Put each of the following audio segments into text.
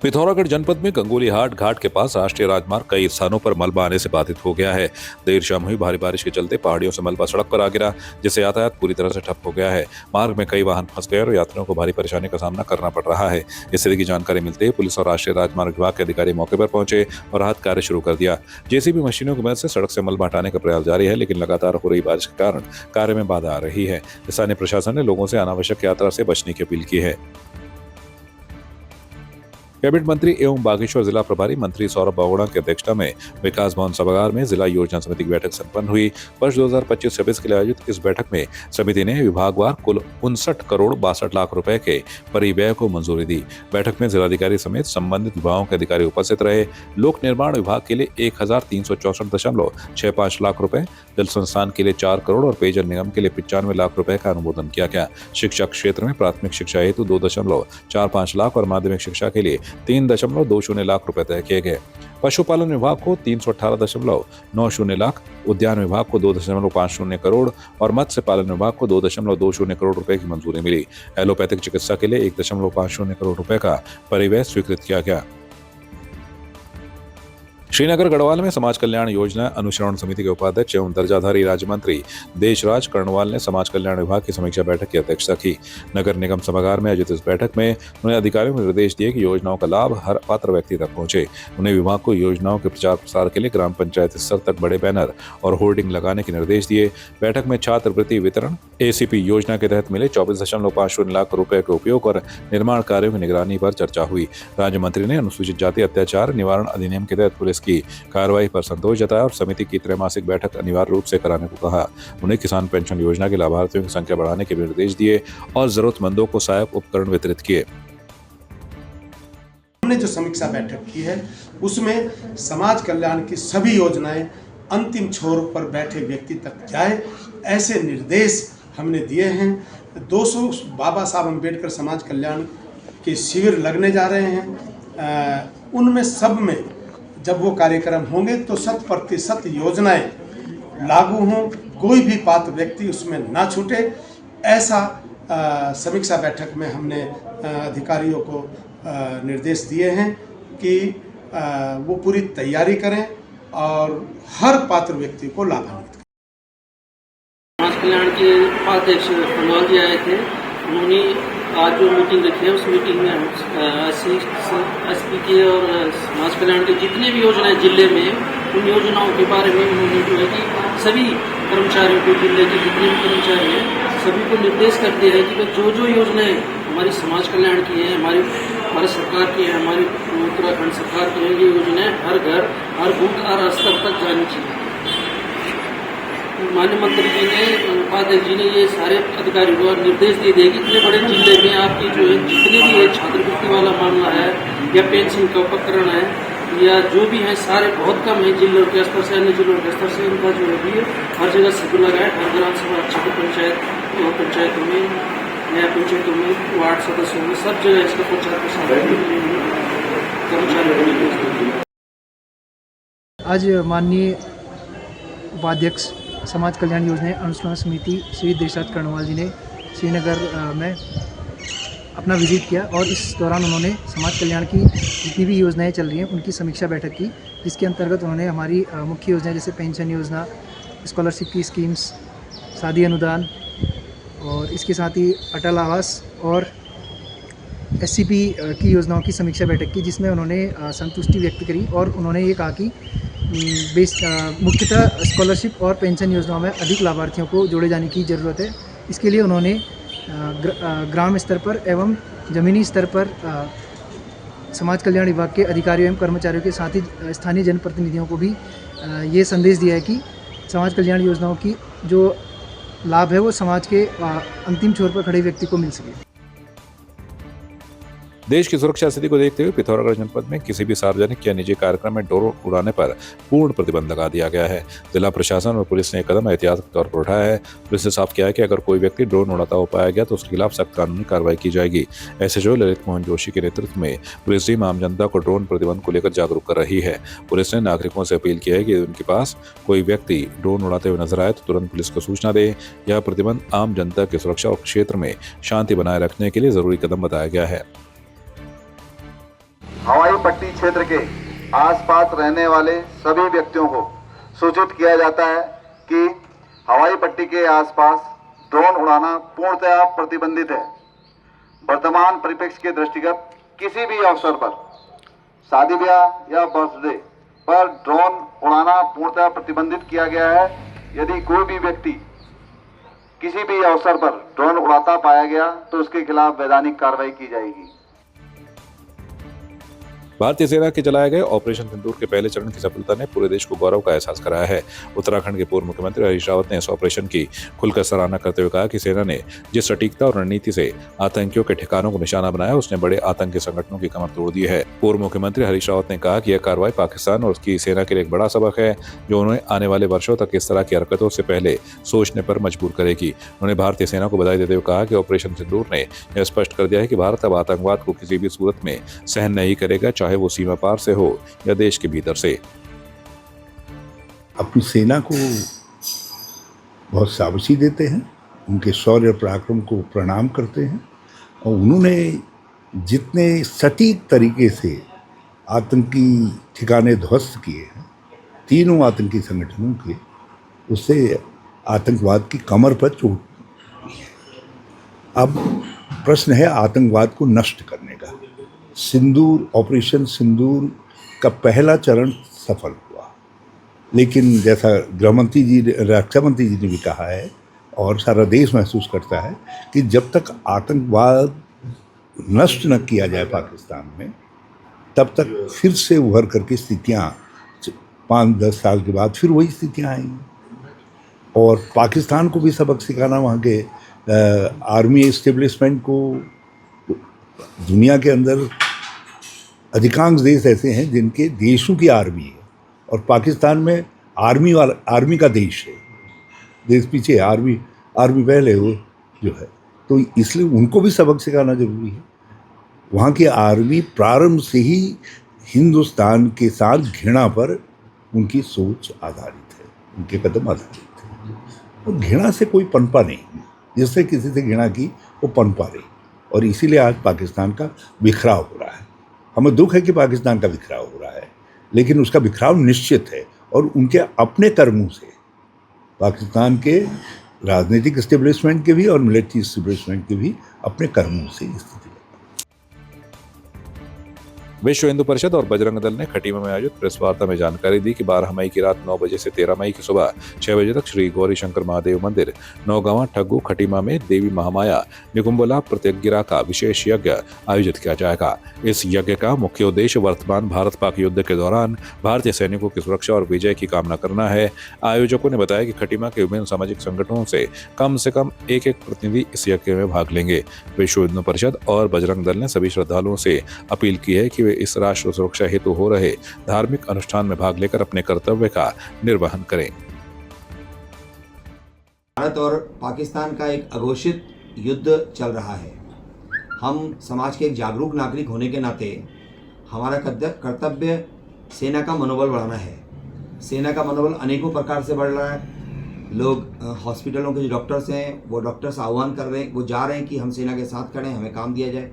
पिथौरागढ़ जनपद में गंगोलीहाट घाट के पास राष्ट्रीय राजमार्ग कई स्थानों पर मलबा आने से बाधित हो गया है। देर शाम हुई भारी बारिश के चलते पहाड़ियों से मलबा सड़क पर आ गिरा, जिससे यातायात पूरी तरह से ठप हो गया है। मार्ग में कई वाहन फंस गए और यात्रियों को भारी परेशानी का सामना करना पड़ रहा है। इस स्थिति की जानकारी मिलते ही पुलिस और राष्ट्रीय राजमार्ग विभाग के अधिकारी मौके पर पहुंचे और राहत कार्य शुरू कर दिया। जेसीबी मशीनों की मदद से सड़क से मलबा हटाने का प्रयास जारी है, लेकिन लगातार हो रही बारिश के कारण कार्य में बाधा आ रही है। स्थानीय प्रशासन ने लोगों से अनावश्यक यात्रा से बचने की अपील की है। कैबिनेट मंत्री एवं बागेश्वर जिला प्रभारी मंत्री सौरभ बागोड़ा की अध्यक्षता में विकास भवन सभागार में जिला योजना समिति की बैठक संपन्न हुई। वर्ष 2025-26 के लिए आयोजित इस बैठक में समिति ने विभागवार कुल 59 करोड़ 62 लाख रुपए के परिव्यय को मंजूरी दी। बैठक में जिलाधिकारी समेत संबंधित विभागों के अधिकारी उपस्थित रहे। लोक निर्माण विभाग के लिए 1364.65 लाख रुपए, जल संस्थान के लिए 4 करोड़ और पेयजल निगम के लिए 95 लाख रुपए का अनुमोदन किया गया। शिक्षा क्षेत्र में प्राथमिक शिक्षा हेतु 2.45 लाख और माध्यमिक शिक्षा के लिए 3.20 लाख रुपए तय किए गए। पशुपालन विभाग को 318.90 लाख, उद्यान विभाग को 2.50 करोड़ और मत्स्य पालन विभाग को 2.20 करोड़ रुपए की मंजूरी मिली। एलोपैथिक चिकित्सा के लिए 1.50 करोड़ रुपए का परिव्यय स्वीकृत किया गया। श्रीनगर गढ़वाल में समाज कल्याण योजना अनुश्रवण समिति के उपाध्यक्ष एवं दर्जाधारी राज्य मंत्री देशराज कर्णवाल ने समाज कल्याण विभाग की समीक्षा बैठक की अध्यक्षता की। नगर निगम सभागार में आयोजित इस बैठक में उन्होंने अधिकारियों को निर्देश दिए कि योजनाओं का लाभ हर पात्र व्यक्ति तक पहुंचे। उन्हें विभाग को योजनाओं के प्रचार प्रसार के लिए ग्राम पंचायत स्तर तक बड़े बैनर और होर्डिंग लगाने के निर्देश दिए। बैठक में छात्रवृत्ति वितरण, एसीपी योजना के तहत मिले 24.50 लाख रुपए के उपयोग और निर्माण कार्यों की निगरानी पर चर्चा हुई। राज्य मंत्री ने अनुसूचित जाति अत्याचार निवारण अधिनियम के तहत पुलिस की कार्रवाई पर संतोष जताया और समिति की त्रैमासिक बैठक अनिवार्य रूप से कराने को कहा। उन्हें किसान पेंशन योजना के लाभार्थियों की संख्या बढ़ाने के भी निर्देश दिए और जरूरतमंदों को सहायक उपकरण वितरित किए। हमने जो समीक्षा बैठक की है उसमें समाज कल्याण की सभी योजनाएं अंतिम छोर पर बैठे व्यक्ति तक जाए, ऐसे निर्देश हमने दिए हैं। 200 बाबा साहब अम्बेडकर समाज कल्याण के शिविर लगने जा रहे हैं। उनमें सब में जब वो कार्यक्रम होंगे तो 100% योजनाएं लागू हों, कोई भी पात्र व्यक्ति उसमें ना छूटे। ऐसा समीक्षा बैठक में हमने अधिकारियों को निर्देश दिए हैं कि वो पूरी तैयारी करें और हर पात्र व्यक्ति को लाभान्वित करें। समाज कल्याण के उपाध्यक्ष कर्णवाल जी आए थे। उन्होंने आज जो मीटिंग रखी है उस मीटिंग में एसपी के और समाज कल्याण के जितने भी योजनाएं जिले में, उन योजनाओं के बारे में उन्होंने जो है कि सभी कर्मचारियों को, जिले के जितने भी कर्मचारी हैं सभी को निर्देश कर दिया है कि जो जो योजनाएं हमारी समाज कल्याण की है, हमारी भारत सरकार की है, हमारी उत्तराखंड सरकार की है, ये योजनाएं हर घर, हर बूथ, हर स्तर तक जानी चाहिए। माननीय मंत्री जी ने, उपाध्यक्ष जी ने ये सारे अधिकारियों को निर्देश दे दिए कि इतने बड़े जिले में आपकी जो है जितने भी है छात्रवृत्ति वाला मामला है या पेंशन का उपकरण है या जो भी है, सारे बहुत कम है जिलों के स्तर से, अन्य जिलों के स्तर से उनका जो है हर जगह शिविर लगाए। हर ग्राम सभा, क्षेत्र पंचायत, पंचायतों में, नया पंचायतों में, वार्ड सदस्यों में, सब जगह इसका प्रचार प्रसार कर्मचारियों को निर्देश दिए। आज माननीय उपाध्यक्ष समाज कल्याण योजना अनुश्रवण समिति श्री देशराज कर्णवाल जी ने श्रीनगर में अपना विजिट किया और इस दौरान उन्होंने समाज कल्याण की जितनी भी योजनाएं चल रही हैं उनकी समीक्षा बैठक की, जिसके अंतर्गत उन्होंने हमारी मुख्य योजनाएं जैसे पेंशन योजना, स्कॉलरशिप की स्कीम्स, शादी अनुदान और इसके साथ ही अटल आवास और एससीपी की योजनाओं की समीक्षा बैठक की, जिसमें उन्होंने संतुष्टि व्यक्त करी और उन्होंने ये कहा कि मुख्यतः स्कॉलरशिप और पेंशन योजनाओं में अधिक लाभार्थियों को जोड़े जाने की ज़रूरत है। इसके लिए उन्होंने ग्राम स्तर पर एवं ज़मीनी स्तर पर समाज कल्याण विभाग के अधिकारियों एवं कर्मचारियों के साथ ही स्थानीय जनप्रतिनिधियों को भी ये संदेश दिया है कि समाज कल्याण योजनाओं की जो लाभ है वो समाज के अंतिम छोर पर खड़े व्यक्ति को मिल सके। देश की सुरक्षा स्थिति को देखते हुए पिथौरागढ़ जनपद में किसी भी सार्वजनिक या निजी कार्यक्रम में ड्रोन उड़ाने पर पूर्ण प्रतिबंध लगा दिया गया है। जिला प्रशासन और पुलिस ने एक कदम एहतियात के तौर पर उठाया है। पुलिस ने साफ किया है कि अगर कोई व्यक्ति ड्रोन उड़ाता हुआ पाया गया तो उसके खिलाफ सख्त कानूनी कार्रवाई की जाएगी। एसएचओ ललित मोहन जोशी के नेतृत्व में पुलिस टीम आम जनता को ड्रोन प्रतिबंध को लेकर जागरूक कर रही है। पुलिस ने नागरिकों से अपील की है कि उनके पास कोई व्यक्ति ड्रोन उड़ाते हुए नजर आए तो तुरंत पुलिस को सूचना दे। यह प्रतिबंध आम जनता की सुरक्षा और क्षेत्र में शांति बनाए रखने के लिए जरूरी कदम बताया गया है। हवाई पट्टी क्षेत्र के आसपास रहने वाले सभी व्यक्तियों को सूचित किया जाता है कि हवाई पट्टी के आसपास ड्रोन उड़ाना पूर्णतः प्रतिबंधित है। वर्तमान परिप्रेक्ष्य के दृष्टिगत किसी भी अवसर पर, शादी ब्याह या बर्थडे पर ड्रोन उड़ाना पूर्णतः प्रतिबंधित किया गया है। यदि कोई भी व्यक्ति किसी भी अवसर पर ड्रोन उड़ाता पाया गया तो उसके खिलाफ वैधानिक कार्रवाई की जाएगी। भारतीय सेना के चलाए गए ऑपरेशन सिंदूर के पहले चरण की सफलता ने पूरे देश को गौरव का एहसास कराया है। उत्तराखंड के पूर्व मुख्यमंत्री हरीश रावत ने इस ऑपरेशन की खुलकर सराहना करते हुए कहा कि सेना ने जिस सटीकता और रणनीति से आतंकियों के ठिकानों को निशाना बनाया, उसने बड़े आतंकी संगठनों की कमर तोड़ दी है। पूर्व मुख्यमंत्री हरीश रावत ने कहा कि यह कार्रवाई पाकिस्तान और उसकी सेना के लिए एक बड़ा सबक है, जो उन्हें आने वाले वर्षों तक इस तरह की हरकतों से पहले सोचने पर मजबूर करेगी। उन्होंने भारतीय सेना को बधाई देते हुए कहा कि ऑपरेशन सिंदूर ने यह स्पष्ट कर दिया है कि भारत अब आतंकवाद को किसी भी सूरत में सहन नहीं करेगा, चाहे वो सीमा पार से हो या देश के भीतर से। अपनी सेना को बहुत शाबाशी देते हैं, उनके शौर्य पराक्रम को प्रणाम करते हैं और उन्होंने जितने सटीक तरीके से आतंकी ठिकाने ध्वस्त किए हैं तीनों आतंकी संगठनों के, उससे आतंकवाद की कमर पर चोट। अब प्रश्न है आतंकवाद को नष्ट करने का। सिंदूर, ऑपरेशन सिंदूर का पहला चरण सफल हुआ, लेकिन जैसा गृहमंत्री जी, रक्षा मंत्री जी ने भी कहा है और सारा देश महसूस करता है कि जब तक आतंकवाद नष्ट न किया जाए पाकिस्तान में, तब तक फिर से उभर करके स्थितियाँ 5-10 साल के बाद फिर वही स्थितियाँ आएंगी। और पाकिस्तान को भी सबक सिखाना, वहाँ के आर्मी एस्टेब्लिशमेंट को। दुनिया के अंदर अधिकांश देश ऐसे हैं जिनके देशों की आर्मी है और पाकिस्तान में आर्मी का देश है, देश पीछे, आर्मी पहले हो जो है, तो इसलिए उनको भी सबक सिखाना जरूरी है। वहाँ की आर्मी प्रारंभ से ही हिंदुस्तान के साथ घृणा पर उनकी सोच आधारित है, उनके कदम आधारित है। और घृणा से कोई पनपा नहीं, जिससे किसी से घृणा की वो पनपा रही, और इसीलिए आज पाकिस्तान का बिखराव हो रहा है। हमें दुख है कि पाकिस्तान का बिखराव हो रहा है, लेकिन उसका बिखराव निश्चित है और उनके अपने कर्मों से, पाकिस्तान के राजनीतिक एस्टेब्लिशमेंट के भी और मिलिट्री एस्टेब्लिशमेंट के भी अपने कर्मों से स्थिति। विश्व हिंदू परिषद और बजरंग दल ने खटीमा में आयोजित प्रेस वार्ता में जानकारी दी कि 12 मई की रात 9 बजे से 13 मई की सुबह 6 बजे तक श्री गौरी शंकर महादेव मंदिर, नौगांवा ठग्गू खटीमा में देवी महामाया निकुंबला प्रतिज्ञा का विशेष यज्ञ आयोजित किया जाएगा। इस यज्ञ का मुख्य उद्देश्य वर्तमान भारत पाक युद्ध के दौरान भारतीय सैनिकों की सुरक्षा और विजय की कामना करना है। आयोजकों ने बताया कि खटीमा के विभिन्न सामाजिक संगठनों से कम एक प्रतिनिधि इस यज्ञ में भाग लेंगे। विश्व हिंदू परिषद और बजरंग दल ने सभी श्रद्धालुओं से अपील की है कि वे इस राष्ट्र सुरक्षा हेतु हो रहे धार्मिक अनुष्ठान में भाग लेकर अपने कर्तव्य का निर्वहन करें। भारत और पाकिस्तान का एक अघोषित युद्ध चल रहा है। हम समाज के एक जागरूक नागरिक होने के नाते हमारा कर्तव्य सेना का मनोबल बढ़ाना है। सेना का मनोबल अनेकों प्रकार से बढ़ रहा है। लोग हॉस्पिटलों के जो डॉक्टर्स हैं वो डॉक्टर्स आह्वान कर रहे हैं, वो जा रहे हैं कि हम सेना के साथ खड़े हैं, हमें काम दिया जाए।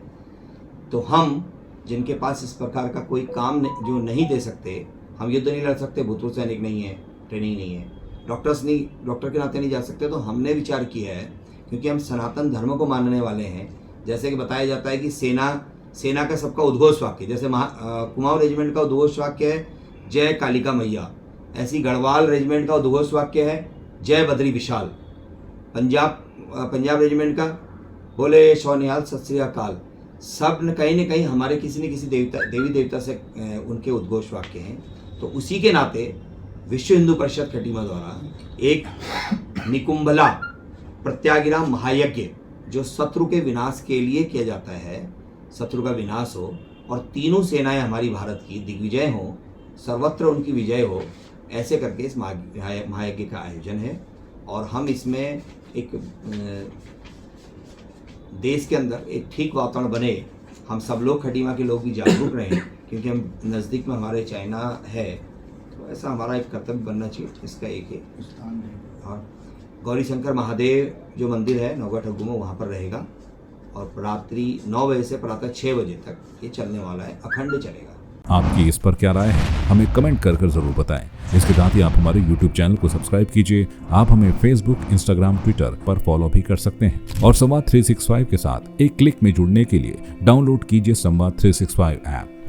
तो हम जिनके पास इस प्रकार का कोई काम जो नहीं दे सकते, हम युद्ध नहीं लड़ सकते, भूतपूर्व सैनिक नहीं है, ट्रेनिंग नहीं है, डॉक्टर के नाते नहीं जा सकते, तो हमने विचार किया है, क्योंकि हम सनातन धर्म को मानने वाले हैं। जैसे कि बताया जाता है कि सेना का सबका उद्घोष वाक्य, जैसे कुमाऊं रेजिमेंट का उद्घोष वाक्य है जय कालिका मैया, ऐसी गढ़वाल रेजिमेंट का उद्घोष वाक्य है जय बद्री विशाल, पंजाब रेजिमेंट का बोले सोनिहाल सत श्री अकाल। सब कहीं न कहीं हमारे किसी न किसी देवी देवता से उनके उद्घोष वाक्य हैं। तो उसी के नाते विश्व हिंदू परिषद खटीमा द्वारा एक निकुंभला प्रत्यागिरा महायज्ञ, जो शत्रु के विनाश के लिए किया जाता है, शत्रु का विनाश हो और तीनों सेनाएं हमारी भारत की दिग्विजय हो, सर्वत्र उनकी विजय हो, ऐसे करके इस महायज्ञ का आयोजन है। और हम इसमें एक देश के अंदर एक ठीक वातावरण बने, हम सब लोग खटीमा के लोग भी जागरूक रहें, क्योंकि हम नज़दीक में हमारे चाइना है, तो ऐसा हमारा एक कर्तव्य बनना चाहिए। इसका एक स्थान है और गौरी शंकर महादेव जो मंदिर है नौगा ठग्गू में, वहाँ पर रहेगा। और रात्रि 9 बजे से प्रातः 6 बजे तक ये चलने वाला है, अखंड चलेगा। आपकी इस पर क्या राय है, हमें कमेंट कर जरूर बताएं। इसके साथ ही आप हमारे YouTube चैनल को सब्सक्राइब कीजिए। आप हमें Facebook, Instagram, Twitter पर फॉलो भी कर सकते हैं और संवाद 365 के साथ एक क्लिक में जुड़ने के लिए डाउनलोड कीजिए संवाद 365 ऐप।